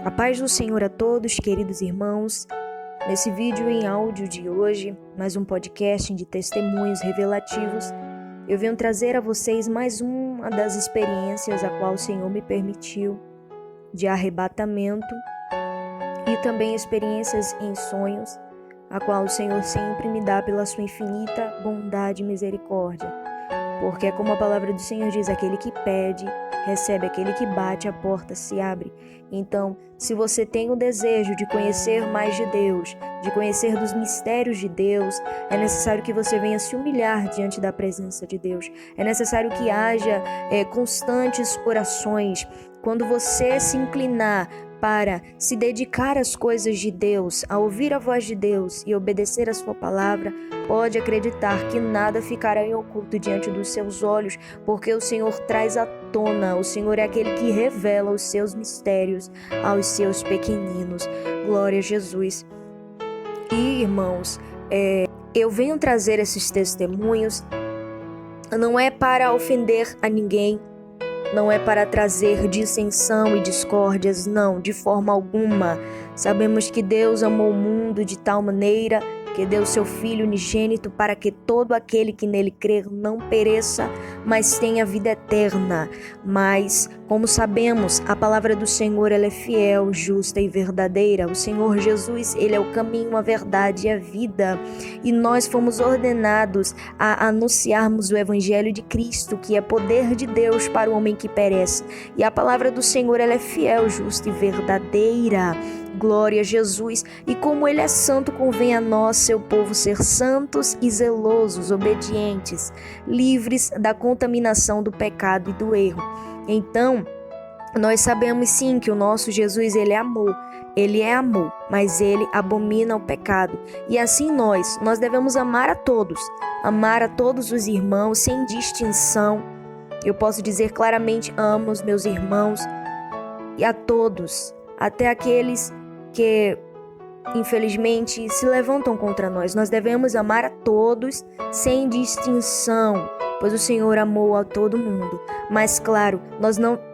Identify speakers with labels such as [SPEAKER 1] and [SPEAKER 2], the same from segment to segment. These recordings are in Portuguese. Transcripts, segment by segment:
[SPEAKER 1] A paz do Senhor a todos, queridos irmãos. Nesse vídeo em áudio de hoje, mais um podcast de testemunhos revelativos, eu venho trazer a vocês mais uma das experiências a qual o Senhor me permitiu de arrebatamento e também experiências em sonhos, a qual o Senhor sempre me dá pela sua infinita bondade e misericórdia. Porque é como a palavra do Senhor diz, aquele que pede, recebe, aquele que bate, a porta se abre. Então, se você tem o desejo de conhecer mais de Deus, de conhecer dos mistérios de Deus, é necessário que você venha se humilhar diante da presença de Deus. É necessário que haja constantes orações. Quando você se inclinar para se dedicar às coisas de Deus, a ouvir a voz de Deus e obedecer a sua palavra, pode acreditar que nada ficará em oculto diante dos seus olhos, porque o Senhor traz à tona, o Senhor é aquele que revela os seus mistérios aos seus pequeninos. Glória a Jesus. E, irmãos, eu venho trazer esses testemunhos, não é para ofender a ninguém, não é para trazer dissensão e discórdias, não, de forma alguma. Sabemos que Deus amou o mundo de tal maneira que deu seu Filho unigênito para que todo aquele que nele crer não pereça, mas tenha vida eterna. Mas, como sabemos, a palavra do Senhor ela é fiel, justa e verdadeira. O Senhor Jesus, ele é o caminho, a verdade e a vida. E nós fomos ordenados a anunciarmos o Evangelho de Cristo, que é poder de Deus para o homem que perece. E a palavra do Senhor ela é fiel, justa e verdadeira. Glória a Jesus. E como Ele é santo, convém a nós, seu povo, ser santos e zelosos, obedientes, livres da contaminação do pecado e do erro. Então, nós sabemos sim que o nosso Jesus, Ele é amor, mas Ele abomina o pecado. E assim nós devemos amar a todos os irmãos, sem distinção. Eu posso dizer claramente, amo os meus irmãos e a todos, até aqueles que infelizmente se levantam contra nós. Nós devemos amar a todos sem distinção, pois o Senhor amou a todo mundo. Mas claro,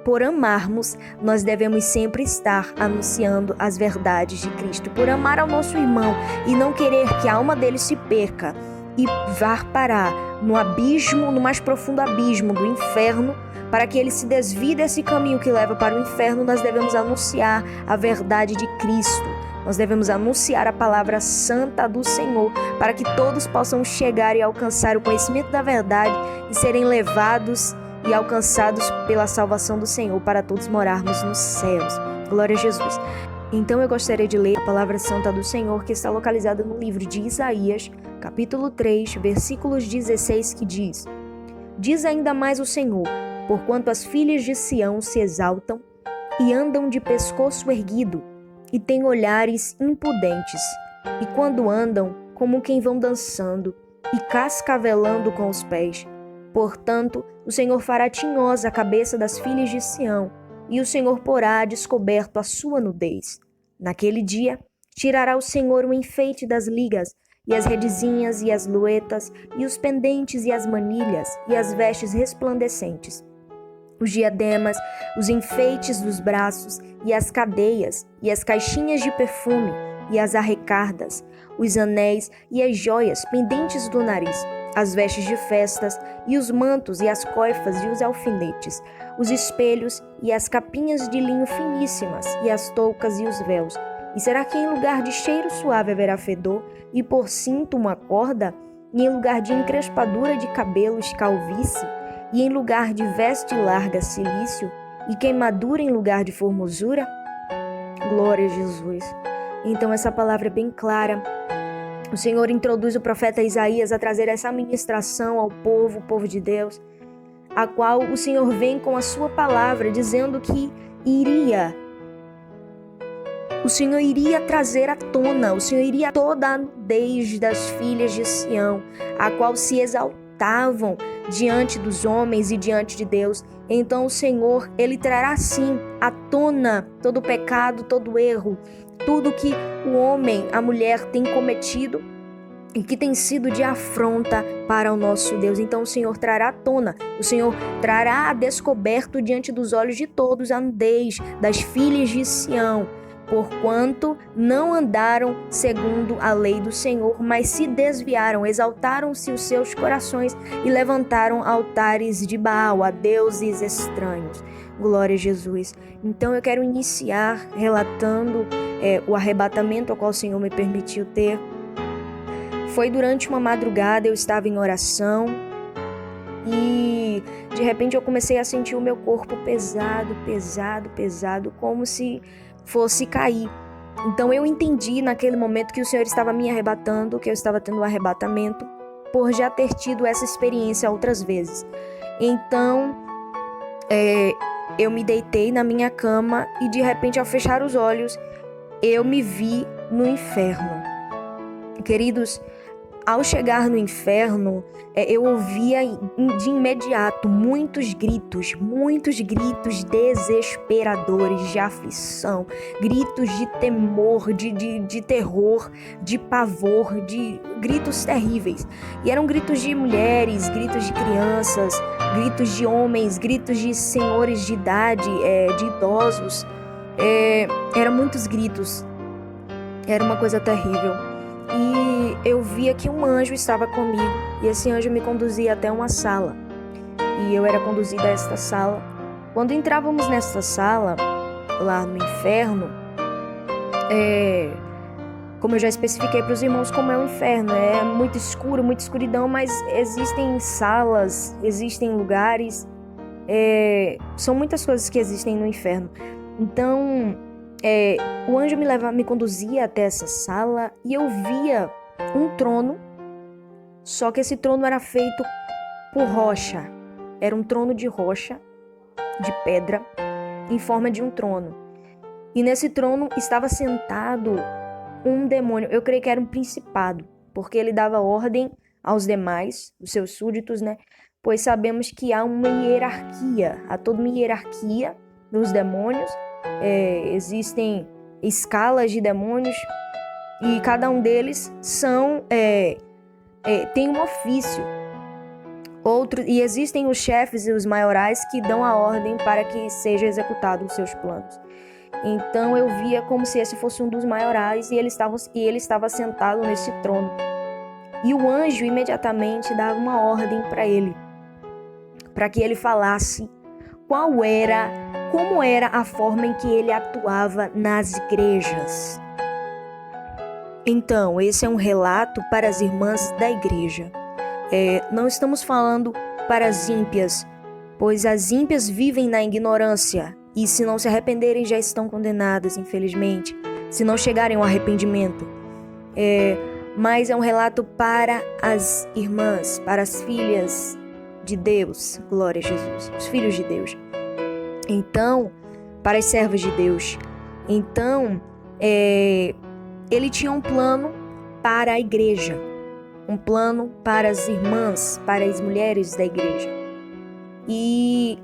[SPEAKER 1] por amarmos, nós devemos sempre estar anunciando as verdades de Cristo, por amar ao nosso irmão e não querer que a alma dele se perca e vá parar no abismo, no mais profundo abismo do inferno. Para que ele se desvie desse caminho que leva para o inferno, nós devemos anunciar a verdade de Cristo. Nós devemos anunciar a palavra santa do Senhor, para que todos possam chegar e alcançar o conhecimento da verdade e serem levados e alcançados pela salvação do Senhor, para todos morarmos nos céus. Glória a Jesus. Então eu gostaria de ler a palavra santa do Senhor, que está localizada no livro de Isaías, capítulo 3, versículos 16, que diz: Diz ainda mais o Senhor: porquanto as filhas de Sião se exaltam e andam de pescoço erguido e têm olhares impudentes, e quando andam, como quem vão dançando e cascavelando com os pés. Portanto, o Senhor fará tinhosa a cabeça das filhas de Sião, e o Senhor porá a descoberto a sua nudez. Naquele dia, tirará o Senhor o enfeite das ligas, e as redezinhas e as luetas, e os pendentes e as manilhas, e as vestes resplandecentes, os diademas, os enfeites dos braços, e as cadeias, e as caixinhas de perfume, e as arrecardas, os anéis e as joias pendentes do nariz, as vestes de festas, e os mantos, e as coifas, e os alfinetes, os espelhos, e as capinhas de linho finíssimas, e as toucas e os véus. E será que em lugar de cheiro suave haverá fedor, e por cinto uma corda, e em lugar de encrespadura de cabelos calvície, e em lugar de veste larga cilício, e queimadura em lugar de formosura? Glória a Jesus. Então essa palavra é bem clara. O Senhor introduz o profeta Isaías a trazer essa ministração ao povo, o povo de Deus, a qual o Senhor vem com a sua palavra, dizendo que o Senhor iria trazer à tona, o Senhor iria toda a nudez das filhas de Sião, a qual se exaltavam diante dos homens e diante de Deus. Então o Senhor, Ele trará sim à tona todo o pecado, todo o erro, tudo que o homem, a mulher tem cometido e que tem sido de afronta para o nosso Deus. Então o Senhor trará à tona, o Senhor trará a descoberto diante dos olhos de todos a nudez das filhas de Sião, porquanto não andaram segundo a lei do Senhor, mas se desviaram, exaltaram-se os seus corações e levantaram altares de Baal, a deuses estranhos. Glória a Jesus. Então eu quero iniciar relatando o arrebatamento ao qual o Senhor me permitiu ter. Foi durante uma madrugada, eu estava em oração e de repente eu comecei a sentir o meu corpo pesado, como se fosse cair. Então eu entendi naquele momento que o Senhor estava me arrebatando, que eu estava tendo um arrebatamento por já ter tido essa experiência outras vezes. Então eu me deitei na minha cama e de repente, ao fechar os olhos, eu me vi no inferno. Queridos, ao chegar no inferno, eu ouvia de imediato muitos gritos desesperadores de aflição, gritos de temor, de terror, de pavor, de gritos terríveis. E eram gritos de mulheres, gritos de crianças, gritos de homens, gritos de senhores de idade, de idosos. Eram muitos gritos. Era uma coisa terrível. E eu via que um anjo estava comigo, e esse anjo me conduzia até uma sala, e eu era conduzida a esta sala. Quando entrávamos nesta sala, lá no inferno, como eu já especifiquei para os irmãos como é o inferno, é muito escuro, muita escuridão, mas existem salas, existem lugares, são muitas coisas que existem no inferno. Então, o anjo me conduzia até essa sala e eu via um trono, só que esse trono era feito por rocha. Era um trono de rocha, de pedra, em forma de um trono. E nesse trono estava sentado um demônio, eu creio que era um principado, porque ele dava ordem aos demais, os seus súditos, né? Pois sabemos que há uma hierarquia, há toda uma hierarquia dos demônios. Existem escalas de demônios e cada um deles tem um ofício. E existem os chefes e os maiorais que dão a ordem para que seja executado os seus planos. Então eu via como se esse fosse um dos maiorais e ele estava sentado nesse trono. E o anjo imediatamente dava uma ordem para ele, para que ele falasse como era a forma em que ele atuava nas igrejas. Então, esse é um relato para as irmãs da igreja. Não estamos falando para as ímpias, pois as ímpias vivem na ignorância e, se não se arrependerem, já estão condenadas, infelizmente, se não chegarem ao arrependimento. Mas é um relato para as irmãs, para as filhas de Deus, glória a Jesus, os filhos de Deus. Então, para as servas de Deus. Então, ele tinha um plano para a igreja, um plano para as irmãs, para as mulheres da igreja. E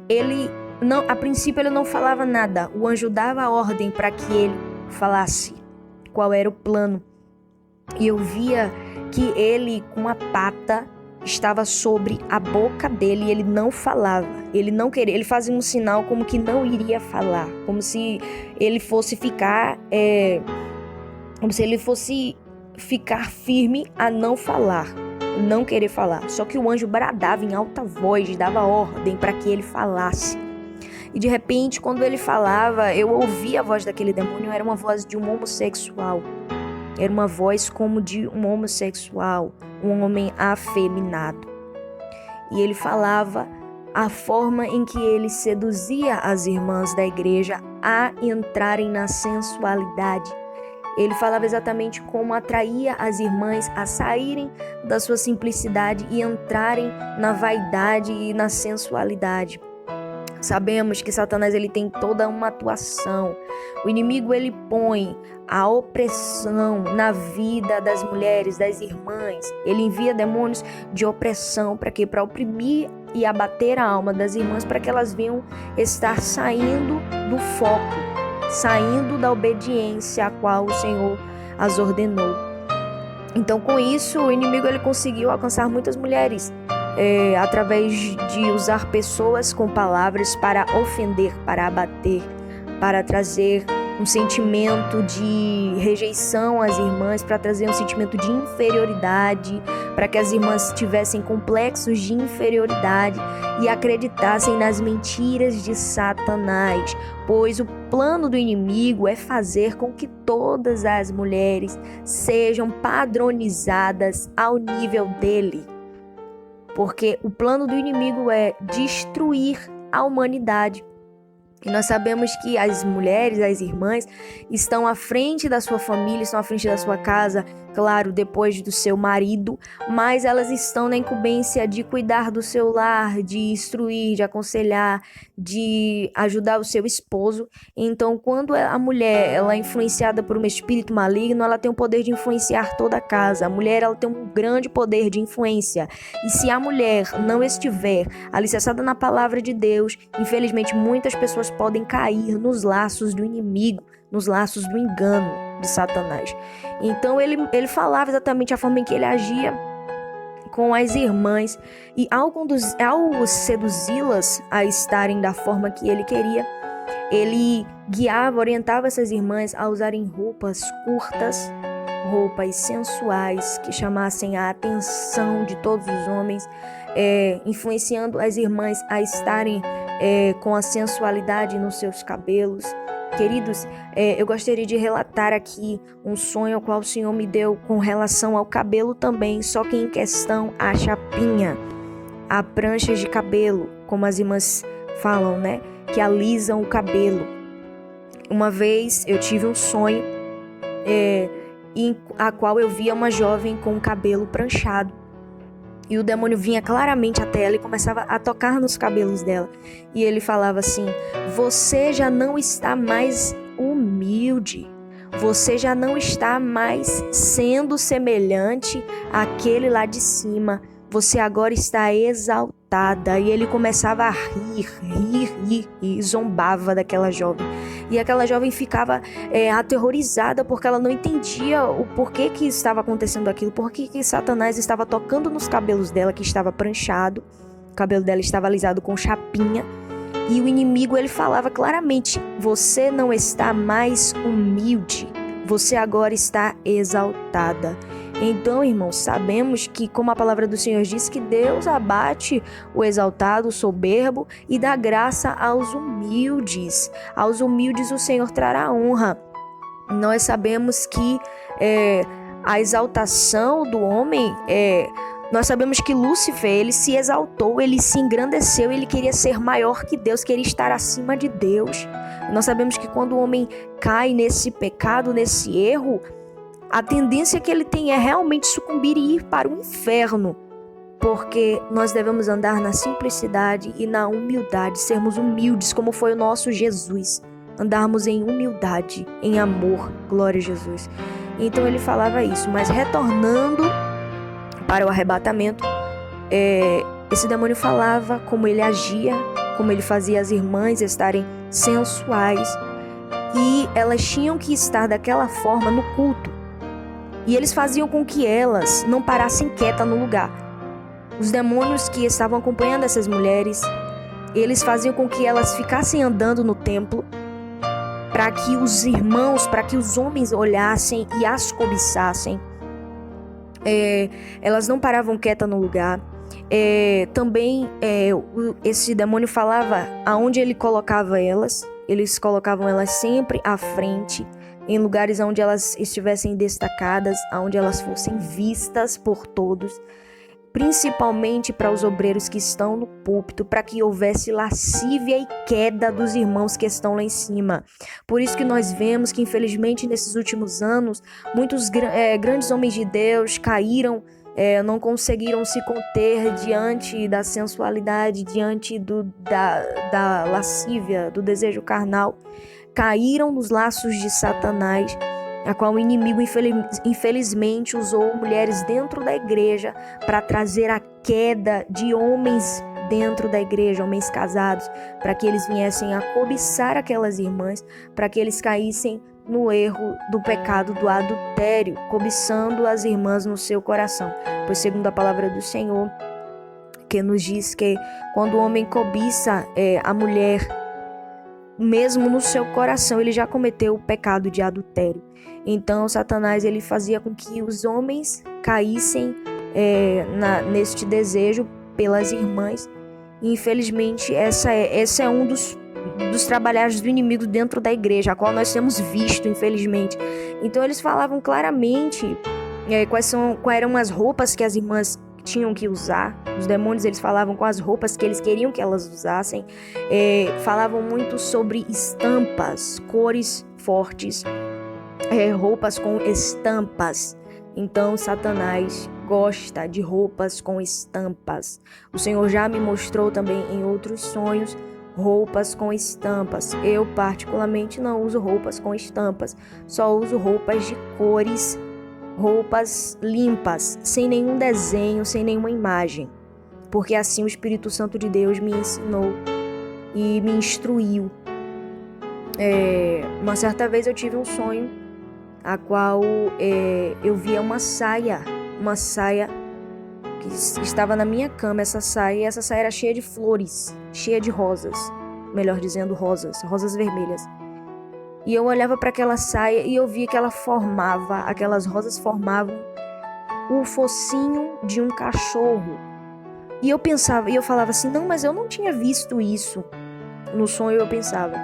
[SPEAKER 1] a princípio ele não falava nada, o anjo dava a ordem para que ele falasse qual era o plano. E eu via que ele, com a pata, estava sobre a boca dele e ele não falava, ele não queria, ele fazia um sinal como que não iria falar, como se ele fosse ficar firme a não falar, não querer falar. Só que o anjo bradava em alta voz, dava ordem para que ele falasse. E de repente, quando ele falava, eu ouvia a voz daquele demônio, era uma voz de um homossexual. Era uma voz como de um homossexual, um homem afeminado. E ele falava a forma em que ele seduzia as irmãs da igreja a entrarem na sensualidade. Ele falava exatamente como atraía as irmãs a saírem da sua simplicidade e entrarem na vaidade e na sensualidade. Sabemos que Satanás ele tem toda uma atuação. O inimigo ele põe a opressão na vida das mulheres, das irmãs. Ele envia demônios de opressão para quê? Para oprimir e abater a alma das irmãs, para que elas venham estar saindo do foco, saindo da obediência a qual o Senhor as ordenou. Então, com isso, o inimigo ele conseguiu alcançar muitas mulheres. Através de usar pessoas com palavras para ofender, para abater, para trazer um sentimento de rejeição às irmãs, para trazer um sentimento de inferioridade, para que as irmãs tivessem complexos de inferioridade e acreditassem nas mentiras de Satanás, pois o plano do inimigo é fazer com que todas as mulheres sejam padronizadas ao nível dele. Porque o plano do inimigo é destruir a humanidade. E nós sabemos que as mulheres, as irmãs, estão à frente da sua família, estão à frente da sua casa, claro, depois do seu marido, mas elas estão na incumbência de cuidar do seu lar, de instruir, de aconselhar, de ajudar o seu esposo. Então, quando a mulher ela é influenciada por um espírito maligno, ela tem o poder de influenciar toda a casa. A mulher ela tem um grande poder de influência. E se a mulher não estiver alicerçada na palavra de Deus, infelizmente muitas pessoas podem cair nos laços do inimigo, nos laços do engano de Satanás. Então ele falava exatamente a forma em que ele agia com as irmãs, e ao seduzi-las a estarem da forma que ele queria, ele guiava, orientava essas irmãs a usarem roupas curtas, roupas sensuais que chamassem a atenção de todos os homens, influenciando as irmãs a estarem com a sensualidade nos seus cabelos. Queridos, eu gostaria de relatar aqui um sonho ao qual o Senhor me deu com relação ao cabelo também, só que em questão à chapinha, a pranchas de cabelo, como as irmãs falam, né? Que alisam o cabelo. Uma vez eu tive um sonho a qual eu via uma jovem com o cabelo pranchado. E o demônio vinha claramente até ela e começava a tocar nos cabelos dela. E ele falava assim: você já não está mais humilde. Você já não está mais sendo semelhante àquele lá de cima. Você agora está exaltada. E ele começava a rir, e zombava daquela jovem. E aquela jovem ficava aterrorizada, porque ela não entendia o porquê que estava acontecendo aquilo, porquê que Satanás estava tocando nos cabelos dela, que estava pranchado, o cabelo dela estava alisado com chapinha, e o inimigo ele falava claramente: você não está mais humilde, você agora está exaltada. Então, irmãos, sabemos que, como a palavra do Senhor diz, que Deus abate o exaltado, o soberbo, e dá graça aos humildes. Aos humildes o Senhor trará honra. Nós sabemos que a exaltação do homem, nós sabemos que Lúcifer, ele se exaltou, ele se engrandeceu, ele queria ser maior que Deus, queria estar acima de Deus. Nós sabemos que quando o homem cai nesse pecado, nesse erro, a tendência que ele tem é realmente sucumbir e ir para o inferno, porque nós devemos andar na simplicidade e na humildade, sermos humildes como foi o nosso Jesus, andarmos em humildade, em amor, glória a Jesus. Então ele falava isso, mas retornando para o arrebatamento, esse demônio falava como ele agia, como ele fazia as irmãs estarem sensuais, e elas tinham que estar daquela forma no culto. E eles faziam com que elas não parassem quietas no lugar. Os demônios que estavam acompanhando essas mulheres, eles faziam com que elas ficassem andando no templo, para que os irmãos, para que os homens olhassem e as cobiçassem. Elas não paravam quietas no lugar. Também esse demônio falava aonde ele colocava elas. Eles colocavam elas sempre à frente, em lugares onde elas estivessem destacadas, onde elas fossem vistas por todos, principalmente para os obreiros que estão no púlpito, para que houvesse lascívia e queda dos irmãos que estão lá em cima. Por isso que nós vemos que, infelizmente, nesses últimos anos, muitos grandes homens de Deus caíram, não conseguiram se conter diante da sensualidade, diante da lascívia, do desejo carnal. Caíram nos laços de Satanás, a qual o inimigo infelizmente usou mulheres dentro da igreja para trazer a queda de homens dentro da igreja, homens casados, para que eles viessem a cobiçar aquelas irmãs, para que eles caíssem no erro do pecado do adultério, cobiçando as irmãs no seu coração. Pois segundo a palavra do Senhor, que nos diz que quando o homem cobiça a mulher, mesmo no seu coração ele já cometeu o pecado de adultério. Então Satanás ele fazia com que os homens caíssem neste desejo pelas irmãs. E, infelizmente esse é um dos trabalhos do inimigo dentro da igreja, a qual nós temos visto, infelizmente. Então eles falavam claramente quais eram as roupas que as irmãs tinham que usar. Os demônios eles falavam com as roupas que eles queriam que elas usassem. Falavam muito sobre estampas, cores fortes, roupas com estampas. Então Satanás gosta de roupas com estampas. O Senhor já me mostrou também em outros sonhos roupas com estampas. Eu particularmente não uso roupas com estampas, só uso roupas de cores, roupas limpas, sem nenhum desenho, sem nenhuma imagem, porque assim o Espírito Santo de Deus me ensinou e me instruiu. Uma certa vez eu tive um sonho a qual eu via uma saia que estava na minha cama. Essa saia era cheia de flores, cheia de rosas, melhor dizendo rosas vermelhas. E eu olhava para aquela saia e eu via que aquelas rosas formavam o focinho de um cachorro. E eu falava assim, não, mas eu não tinha visto isso. No sonho eu pensava.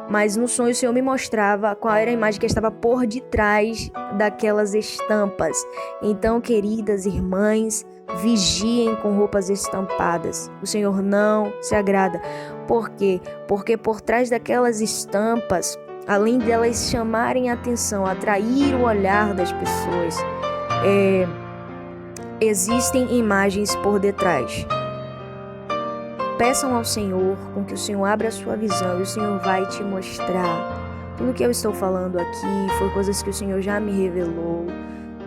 [SPEAKER 1] Mas no sonho o Senhor me mostrava qual era a imagem que estava por detrás daquelas estampas. Então, queridas irmãs, vigiem com roupas estampadas. O Senhor não se agrada. Por quê? Porque por trás daquelas estampas, além delas chamarem a atenção, atrair o olhar das pessoas, existem imagens por detrás. Peçam ao Senhor com que o Senhor abra a sua visão e o Senhor vai te mostrar. Tudo que eu estou falando aqui foi coisas que o Senhor já me revelou,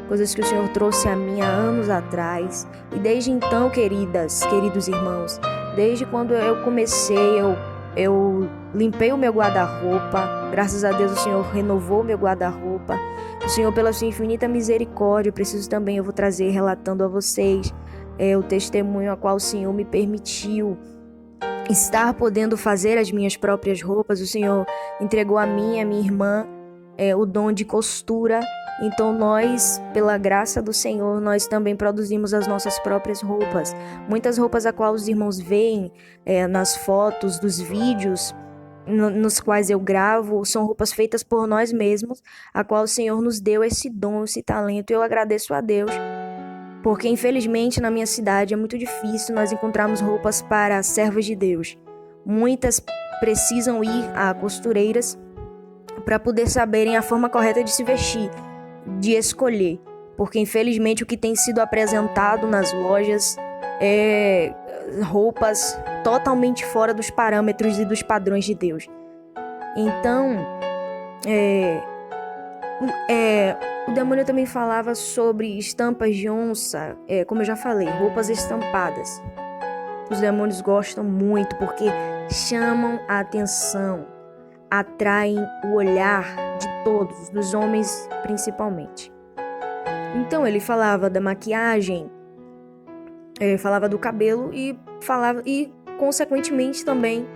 [SPEAKER 1] coisas que o Senhor trouxe a mim há anos atrás. E desde então, queridos irmãos, desde quando eu comecei, eu limpei o meu guarda-roupa. Graças a Deus o Senhor renovou o meu guarda-roupa. O Senhor, pela sua infinita misericórdia, eu vou trazer relatando a vocês o testemunho a qual o Senhor me permitiu estar podendo fazer as minhas próprias roupas. O Senhor entregou a mim e a minha irmã o dom de costura. Então nós, pela graça do Senhor, nós também produzimos as nossas próprias roupas. Muitas roupas a qual os irmãos veem nas fotos, dos vídeos nos quais eu gravo, são roupas feitas por nós mesmos, a qual o Senhor nos deu esse dom, esse talento. Eu agradeço a Deus, porque infelizmente na minha cidade é muito difícil nós encontrarmos roupas para servas de Deus. Muitas precisam ir a costureiras para poder saberem a forma correta de se vestir, de escolher, porque infelizmente o que tem sido apresentado nas lojas é roupas totalmente fora dos parâmetros e dos padrões de Deus. Então, o demônio também falava sobre estampas de onça, como eu já falei, roupas estampadas. Os demônios gostam muito porque chamam a atenção, atraem o olhar de todos, dos homens principalmente. Então ele falava da maquiagem, falava do cabelo e consequentemente também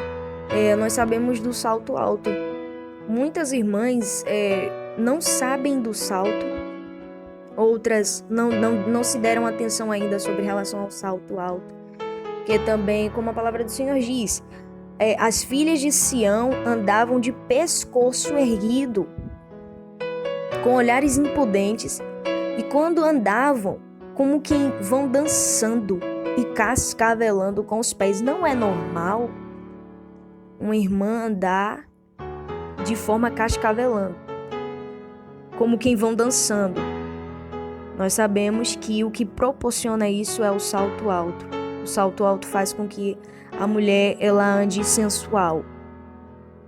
[SPEAKER 1] nós sabemos do salto alto. Muitas irmãs não sabem do salto, outras não se deram atenção ainda sobre relação ao salto alto, que também, como a palavra do Senhor diz, as filhas de Sião andavam de pescoço erguido, com olhares impudentes, e quando andavam, como que vão dançando e cascavelando com os pés. Não é normal uma irmã andar de forma cascavelando, como quem vão dançando. Nós sabemos que o que proporciona isso é o salto alto. O salto alto faz com que a mulher ela ande sensual,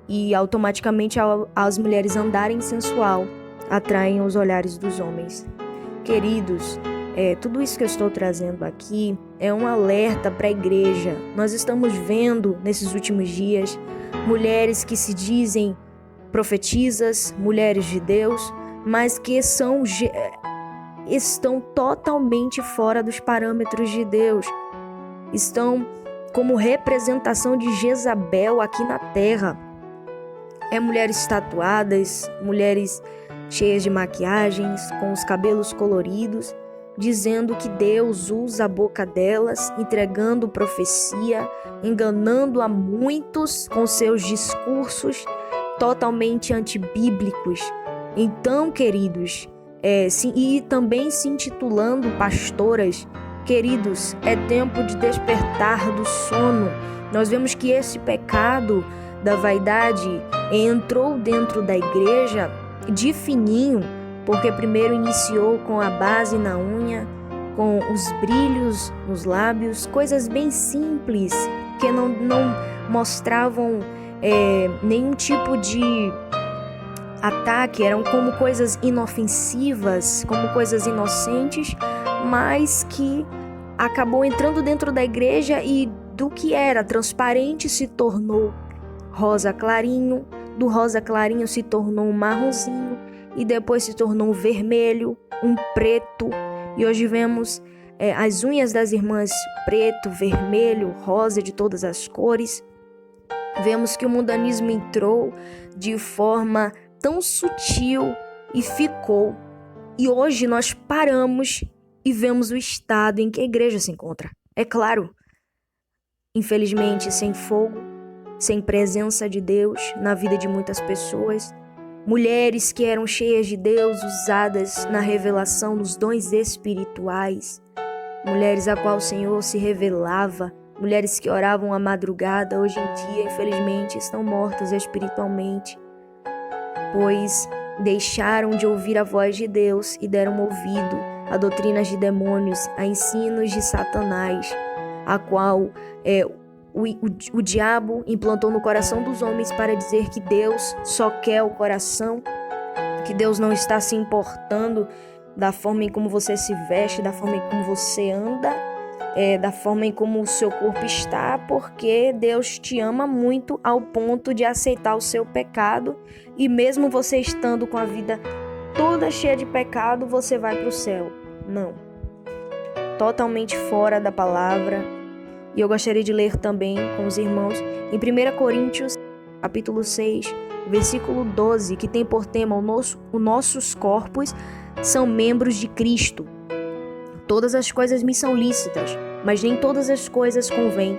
[SPEAKER 1] e automaticamente as mulheres andarem sensual atraem os olhares dos homens. Queridos, tudo isso que eu estou trazendo aqui é um alerta para a igreja. Nós estamos vendo nesses últimos dias mulheres que se dizem profetisas, mulheres de Deus, mas que estão totalmente fora dos parâmetros de Deus. Estão como representação de Jezabel aqui na terra. mulheres tatuadas, mulheres cheias de maquiagens, com os cabelos coloridos, dizendo que Deus usa a boca delas, entregando profecia, enganando a muitos com seus discursos totalmente antibíblicos. Então, queridos, e também se intitulando pastoras, queridos, é tempo de despertar do sono. Nós vemos que esse pecado da vaidade entrou dentro da igreja de fininho, porque primeiro iniciou com a base na unha, com os brilhos nos lábios, coisas bem simples, que não mostravam nenhum tipo de ataque, eram como coisas inofensivas, como coisas inocentes, mas que acabou entrando dentro da igreja e do que era transparente se tornou rosa clarinho, do rosa clarinho se tornou um marronzinho e depois se tornou um vermelho, um preto, e hoje vemos as unhas das irmãs preto, vermelho, rosa, de todas as cores. Vemos que o mundanismo entrou de forma tão sutil e ficou. E hoje nós paramos e vemos o estado em que a igreja se encontra. É claro, infelizmente sem fogo, sem presença de Deus na vida de muitas pessoas. Mulheres que eram cheias de Deus, usadas na revelação dos dons espirituais. Mulheres a qual o Senhor se revelava. Mulheres que oravam à madrugada, hoje em dia, infelizmente, estão mortas espiritualmente, pois deixaram de ouvir a voz de Deus e deram ouvido a doutrinas de demônios, a ensinos de Satanás, a qual o diabo implantou no coração dos homens para dizer que Deus só quer o coração, que Deus não está se importando da forma em como você se veste, da forma em como você anda, da forma em como o seu corpo está, porque Deus te ama muito ao ponto de aceitar o seu pecado, e mesmo você estando com a vida toda cheia de pecado, você vai para o céu. Não. Totalmente fora da palavra. E eu gostaria de ler também com os irmãos em 1 Coríntios, capítulo 6, versículo 12, que tem por tema os nossos corpos são membros de Cristo. Todas as coisas me são lícitas, mas nem todas as coisas convêm.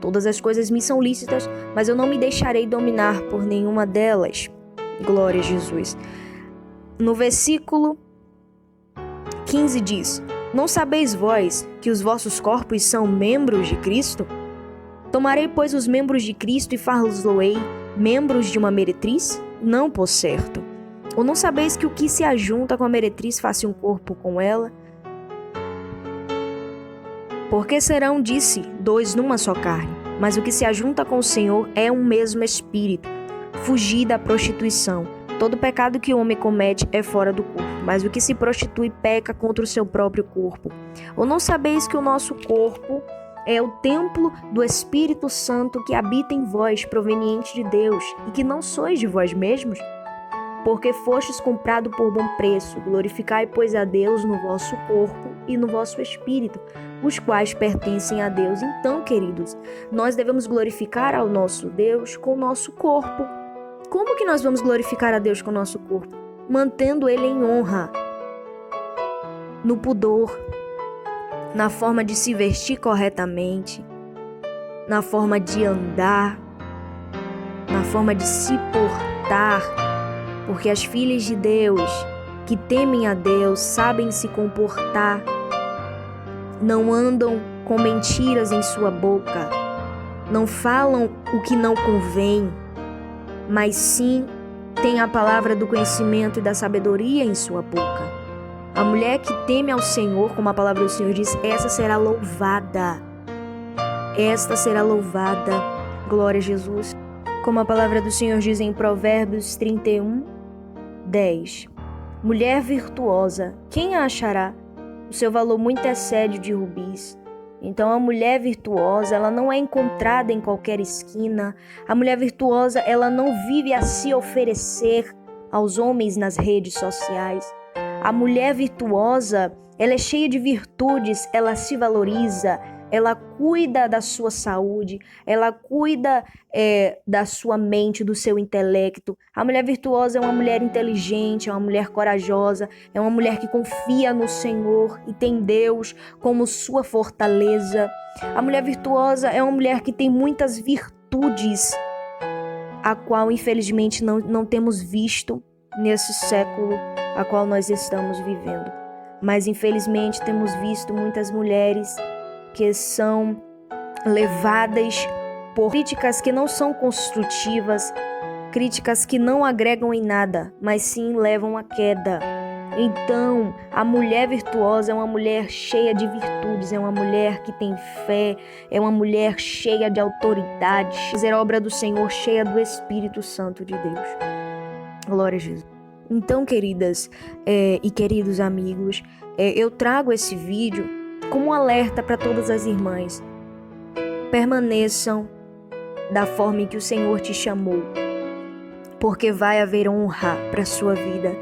[SPEAKER 1] Todas as coisas me são lícitas, mas eu não me deixarei dominar por nenhuma delas. Glória a Jesus. No versículo 15 diz: não sabeis vós que os vossos corpos são membros de Cristo? Tomarei, pois, os membros de Cristo e far-los-ei membros de uma meretriz? Não, por certo. Ou não sabeis que o que se ajunta com a meretriz faça um corpo com ela? Porque serão, disse, dois numa só carne, mas o que se ajunta com o Senhor é um mesmo espírito. Fugi da prostituição. Todo pecado que o homem comete é fora do corpo, mas o que se prostitui peca contra o seu próprio corpo. Ou não sabeis que o nosso corpo é o templo do Espírito Santo que habita em vós, proveniente de Deus, e que não sois de vós mesmos? Porque fostes comprado por bom preço. Glorificai, pois, a Deus no vosso corpo e no vosso espírito, os quais pertencem a Deus. Então, queridos, nós devemos glorificar ao nosso Deus com o nosso corpo. Como que nós vamos glorificar a Deus com o nosso corpo? Mantendo Ele em honra, no pudor, na forma de se vestir corretamente, na forma de andar, na forma de se portar, porque as filhas de Deus, que temem a Deus, sabem se comportar, não andam com mentiras em sua boca, não falam o que não convém, mas sim tem a palavra do conhecimento e da sabedoria em sua boca. A mulher que teme ao Senhor, como a palavra do Senhor diz, essa será louvada. Esta será louvada. Glória a Jesus. Como a palavra do Senhor diz em Provérbios 31, 10. Mulher virtuosa, quem a achará? O seu valor muito excede de rubis. Então a mulher virtuosa, ela não é encontrada em qualquer esquina. A mulher virtuosa, ela não vive a se oferecer aos homens nas redes sociais. A mulher virtuosa, ela é cheia de virtudes, ela se valoriza, ela cuida da sua saúde, ela cuida da sua mente, do seu intelecto. A mulher virtuosa é uma mulher inteligente, é uma mulher corajosa, é uma mulher que confia no Senhor e tem Deus como sua fortaleza. A mulher virtuosa é uma mulher que tem muitas virtudes, a qual infelizmente não temos visto nesse século a qual nós estamos vivendo. Mas infelizmente temos visto muitas mulheres que são levadas por críticas que não são construtivas, críticas que não agregam em nada, mas sim levam à queda. Então, a mulher virtuosa é uma mulher cheia de virtudes, é uma mulher que tem fé, é uma mulher cheia de autoridade, fazer a obra do Senhor, cheia do Espírito Santo de Deus. Glória a Jesus. Então, queridas e queridos amigos, eu trago esse vídeo como um alerta para todas as irmãs. Permaneçam da forma em que o Senhor te chamou, porque vai haver honra para a sua vida.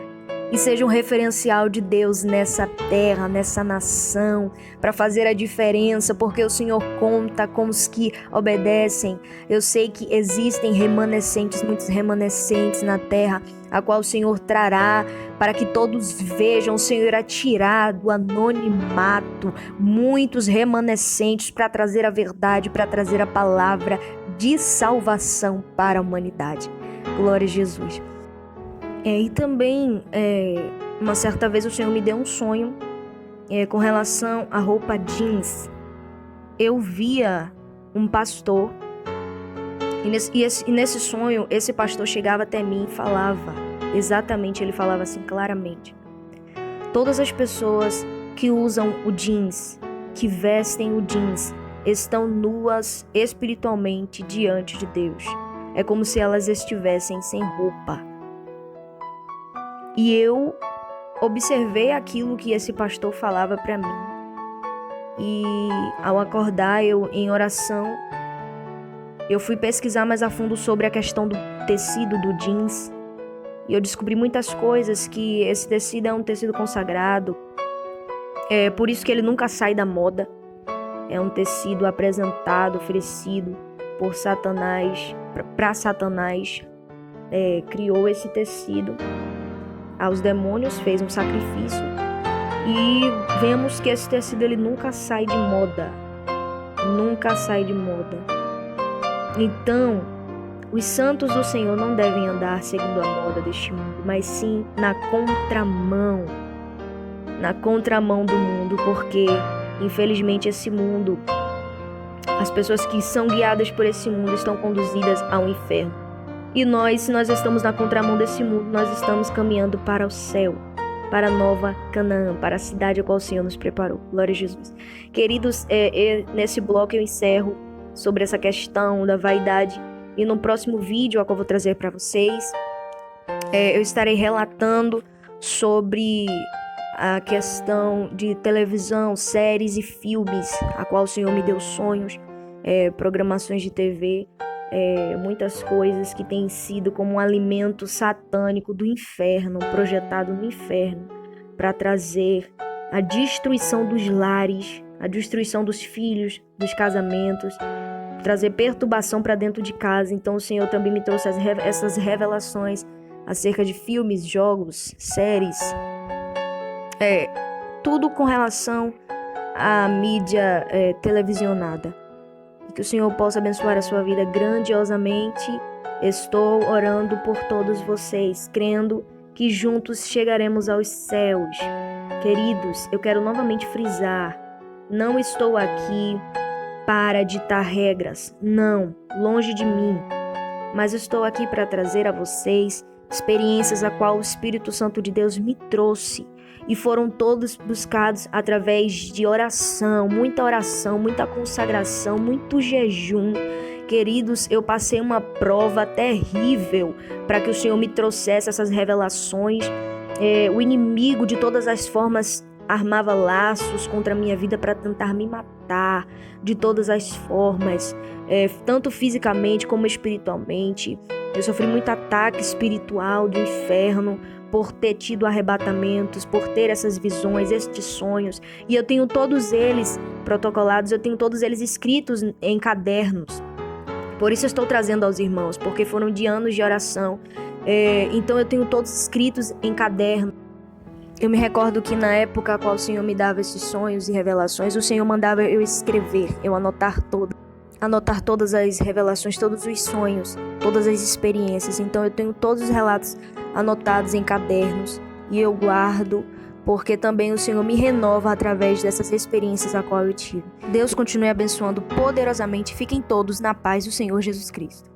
[SPEAKER 1] E seja um referencial de Deus nessa terra, nessa nação, para fazer a diferença, porque o Senhor conta com os que obedecem. Eu sei que existem remanescentes, muitos remanescentes na terra, a qual o Senhor trará para que todos vejam. O Senhor irá tirar do anonimato muitos remanescentes para trazer a verdade, para trazer a palavra de salvação para a humanidade. Glória a Jesus. E também, uma certa vez o Senhor me deu um sonho com relação à roupa jeans. Eu via um pastor e nesse sonho, esse pastor chegava até mim e falava, exatamente, ele falava assim claramente: todas as pessoas que usam o jeans, que vestem o jeans, estão nuas espiritualmente diante de Deus. É como se elas estivessem sem roupa. E eu observei aquilo que esse pastor falava para mim. E ao acordar, em oração, eu fui pesquisar mais a fundo sobre a questão do tecido do jeans. E eu descobri muitas coisas, que esse tecido é um tecido consagrado. É por isso que ele nunca sai da moda. É um tecido apresentado, oferecido por Satanás, para Satanás. Criou esse tecido aos demônios, fez um sacrifício, e vemos que esse tecido ele nunca sai de moda, nunca sai de moda. Então, os santos do Senhor não devem andar segundo a moda deste mundo, mas sim na contramão do mundo, porque infelizmente esse mundo, as pessoas que são guiadas por esse mundo estão conduzidas ao inferno. E nós, se nós estamos na contramão desse mundo, nós estamos caminhando para o céu, para a nova Canaã, para a cidade a qual o Senhor nos preparou. Glória a Jesus. Queridos, nesse bloco eu encerro sobre essa questão da vaidade. E no próximo vídeo, a qual eu vou trazer para vocês, eu estarei relatando sobre a questão de televisão, séries e filmes, a qual o Senhor me deu sonhos, programações de TV, muitas coisas que têm sido como um alimento satânico do inferno, projetado no inferno, para trazer a destruição dos lares, a destruição dos filhos, dos casamentos, trazer perturbação para dentro de casa. Então o Senhor também me trouxe essas revelações acerca de filmes, jogos, séries, tudo com relação à mídia televisionada. Que o Senhor possa abençoar a sua vida grandiosamente. Estou orando por todos vocês, crendo que juntos chegaremos aos céus. Queridos, eu quero novamente frisar, não estou aqui para ditar regras, não, longe de mim, mas estou aqui para trazer a vocês experiências a qual o Espírito Santo de Deus me trouxe, e foram todos buscados através de oração, muita consagração, muito jejum. Queridos, eu passei uma prova terrível para que o Senhor me trouxesse essas revelações. O inimigo de todas as formas armava laços contra a minha vida para tentar me matar de todas as formas, tanto fisicamente como espiritualmente. Eu sofri muito ataque espiritual do inferno por ter tido arrebatamentos, por ter essas visões, estes sonhos. E eu tenho todos eles protocolados, eu tenho todos eles escritos em cadernos. Por isso eu estou trazendo aos irmãos, porque foram de anos de oração. Então eu tenho todos escritos em caderno. Eu me recordo que na época a qual o Senhor me dava esses sonhos e revelações, o Senhor mandava eu escrever, eu anotar todas as revelações, todos os sonhos, todas as experiências. Então eu tenho todos os relatos anotados em cadernos e eu guardo, porque também o Senhor me renova através dessas experiências a qual eu tive. Deus continue abençoando poderosamente. Fiquem todos na paz do Senhor Jesus Cristo.